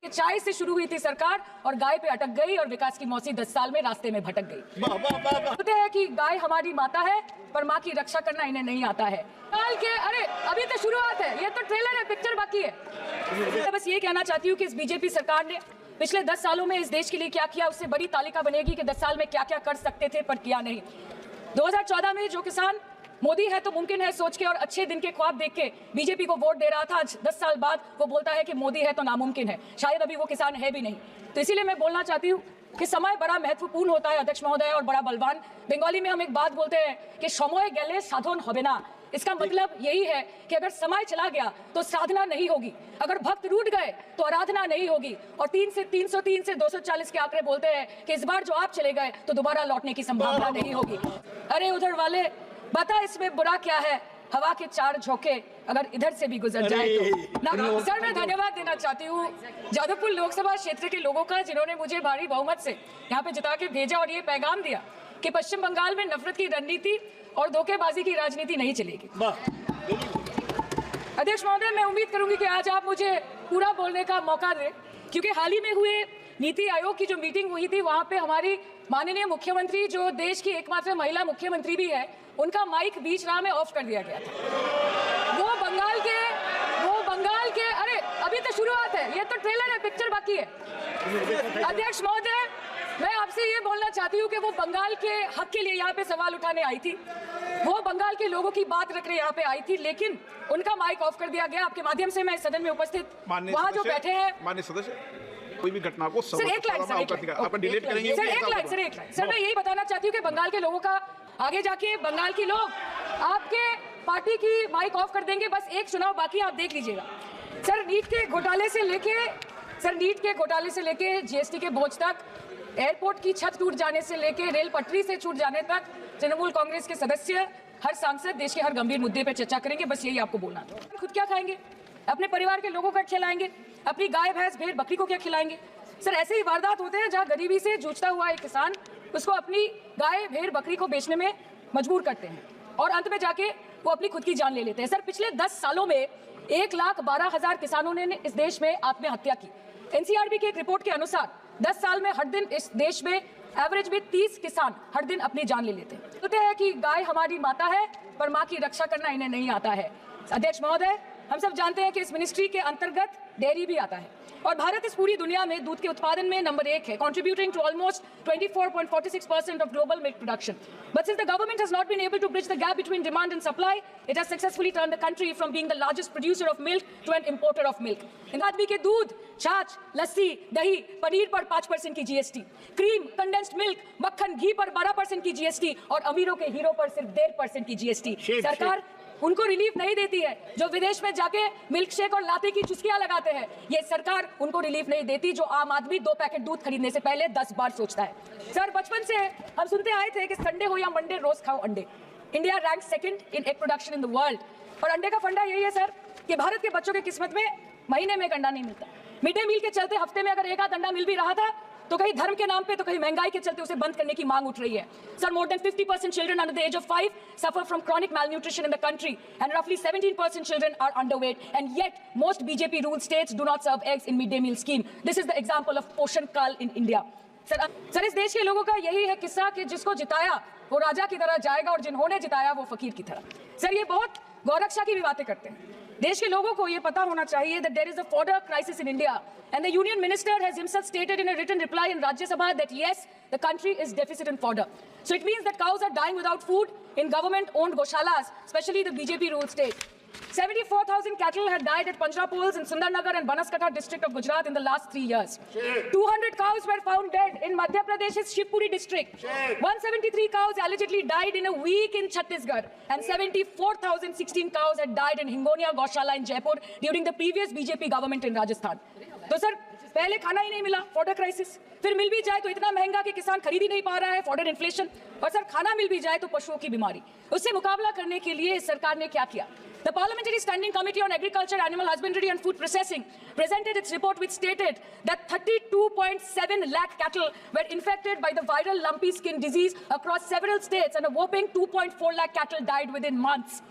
चाय से शुरू हुई थी सरकार और गाय पे अटक गई और विकास की मौसी 10 साल में रास्ते में भटक गई। बोलते हैं कि गाय हमारी माता है पर माँ की रक्षा करना इन्हें नहीं आता है। अरे अभी तो शुरुआत है, ये तो ट्रेलर है, पिक्चर बाकी है। बस ये कहना चाहती हूँ कि इस बीजेपी सरकार ने पिछले 10 सालों में इस देश के लिए क्या किया, उससे बड़ी तालिका बनेगी कि 10 साल में क्या क्या कर सकते थे पर किया नहीं। 2014 में जो किसान मोदी है तो मुमकिन है सोच के और अच्छे दिन के ख्वाब देख के बीजेपी को वोट दे रहा था, आज 10 साल बाद वो बोलता है कि मोदी है तो नामुमकिन है। शायद अभी वो किसान है भी नहीं। तो इसीलिए मैं बोलना चाहती हूँ कि समय बड़ा महत्वपूर्ण होता है अध्यक्ष महोदय, और बड़ा बलवान। बंगाली में हम एक बात बोलते हैं कि समय गेले साधन होबे ना। इसका मतलब यही है कि अगर समय चला गया तो साधना नहीं होगी, अगर भक्त रूठ गए तो आराधना नहीं होगी। और 3 से 303 से 240 के आंकड़े बोलते हैं कि इस बार जो आप चले गए तो दोबारा लौटने की संभावना नहीं होगी। अरे उधर वाले बता इसमें बुरा क्या है, हवा के 4 झोंके अगर इधर से भी गुजर जाए तो। सर मैं धन्यवाद देना चाहती हूँ जादवपुर लोकसभा क्षेत्र के लोगों का, जिन्होंने मुझे भारी बहुमत से यहाँ पे जिता के भेजा और ये पैगाम दिया कि पश्चिम बंगाल में नफरत की रणनीति और धोखेबाजी की राजनीति नहीं चलेगी। अध्यक्ष महोदय, मैं उम्मीद करूंगी कि आज आप मुझे पूरा बोलने का मौका दें, क्योंकि हाल ही में हुए नीति आयोग की जो मीटिंग हुई थी वहां पे हमारी माननीय मुख्यमंत्री, जो देश की एकमात्र महिला मुख्यमंत्री भी है, उनका माइक बीच राह में ऑफ कर दिया गया था। वो बंगाल के अरे अभी तो शुरुआत है, ये तो ट्रेलर है, पिक्चर बाकी है। अध्यक्ष महोदय, मैं आपसे ये बोलना चाहती हूँ कि वो बंगाल के हक के लिए यहाँ पे सवाल उठाने आई थी, वो बंगाल के लोगों की बात रख रहे यहाँ पे आई थी, लेकिन उनका माइक ऑफ कर दिया गया। आपके माध्यम से मैं सदन में उपस्थित वहाँ जो बैठे हैं माननीय सदस्य, कोई भी घटना को सर एक लाइन सर मैं यही बताना चाहती हूँ कि बंगाल के लोगों का आगे जाके बंगाल के लोग आपके पार्टी की माइक ऑफ कर देंगे। बस एक चुनाव बाकी, आप देख लीजिएगा। सर नीट के घोटाले से लेके जीएसटी के बोझ तक, एयरपोर्ट की छत टूट जाने से लेके रेल पटरी से छूट जाने तक, तृणमूल कांग्रेस के सदस्य, हर सांसद देश के हर गंभीर मुद्दे पर चर्चा करेंगे। बस यही आपको बोलना था। खुद क्या खाएंगे, अपने परिवार के लोगों को खिलाएंगे, अपनी गाय भैंस भेड़ बकरी को क्या खिलाएंगे? सर ऐसे ही वारदात होते हैं जहां गरीबी से जूझता हुआ एक किसान उसको अपनी गाय भेड़ बकरी को बेचने में मजबूर करते हैं और अंत में जाके वो अपनी खुद की जान ले लेते हैं। सर पिछले 10 सालों में 1,12,000 किसानों ने इस देश में आत्महत्या की। एनसीआरबी की एक रिपोर्ट के अनुसार 10 साल में हर दिन इस देश में एवरेज में 30 किसान हर दिन अपनी जान ले लेते हैं। कहते हैं कि गाय हमारी माता है पर माँ की रक्षा करना इन्हें नहीं आता है। अध्यक्ष महोदय, हम सब जानते हैं कि इस मिनिस्ट्री के अंतर्गत डेयरी भी आता है और भारत इस पूरी दुनिया में दूध के उत्पादन में नंबर 1 है, contributing to almost 24.46% of global milk production. But since the government has not been able to bridge the gap between demand and supply, it has successfully turned the country from being the largest producer of milk to an importer of milk. इन आदमी के दूध, छाछ, लस्सी, दही, पनीर पर 5% की GST, cream, condensed milk, मक्खन, घी पर 12% की जीएसटी और अमीरों के हीरो पर सिर्फ 1.5% की जीएसटी। सरकार उनको रिलीफ नहीं देती है जो विदेश में जाके मिल्क शेक और लाते की चुस्कियां लगाते हैं। ये सरकार उनको रिलीफ नहीं देती जो आम आदमी 2 पैकेट दूध खरीदने से पहले 10 बार सोचता है। सर बचपन से हम सुनते आए थे कि संडे हो या मंडे रोज खाओ अंडे। India rank 2nd in egg production in the world. और अंडे का फंडा यही है सर कि भारत के बच्चों के किस्मत में महीने में एक अंडा नहीं मिलता। मिड डे मील के चलते हफ्ते में अगर एक आध अंडा मिल भी रहा था तो कहीं धर्म के नाम पे तो कहीं महंगाई के चलते उसे बंद करने की मांग उठ रही है। Sir more than 50% children under the age of 5 suffer from chronic malnutrition in the country and roughly 17% children are underweight, and yet most BJP ruled states do not serve eggs in midday meal scheme. This is the example of Poshan Kal in India. Sir इस देश के लोगों का यही है किस्सा कि जिसको जिताया वो राजा की तरह जाएगा और जिन्होंने जिताया वो फकीर की तरह। सर ये बहुत गौरक्षा की भी बातें करते हैं। देश के लोगों को ये पता होना चाहिए that there is a fodder crisis in India, and the union minister has himself stated in a written reply in Rajya Sabha that yes, the country is deficit in fodder. So it means that cows are dying without food in government-owned goshalas, especially the BJP-ruled state. 74,000 cattle had died at Panjrapols in Sundarnagar and Banaskantha district of Gujarat in the last 3 years. 200 cows were found dead in Madhya Pradesh's Shivpuri district. 173 cows allegedly died in a week in Chhattisgarh, and 74,016 cows had died in Hingonia Goshala in Jaipur during the previous BJP government in Rajasthan. तो sir पहले खाना ही नहीं मिला, fodder crisis, फिर मिल भी जाए तो इतना महंगा कि किसान खरीद ही नहीं पा रहा है, फॉडर इन्फ्लेशन, और सर खाना मिल भी जाए तो पशुओं की बीमारी। उससे मुकाबला करने के लिए सरकार ने क्या किया? The Parliamentary Standing Committee on Agriculture, Animal Husbandry and Food Processing presented its report which stated that 32.7 lakh cattle were infected by the viral lumpy skin disease across several states, and a whopping 2.4 lakh cattle died within months.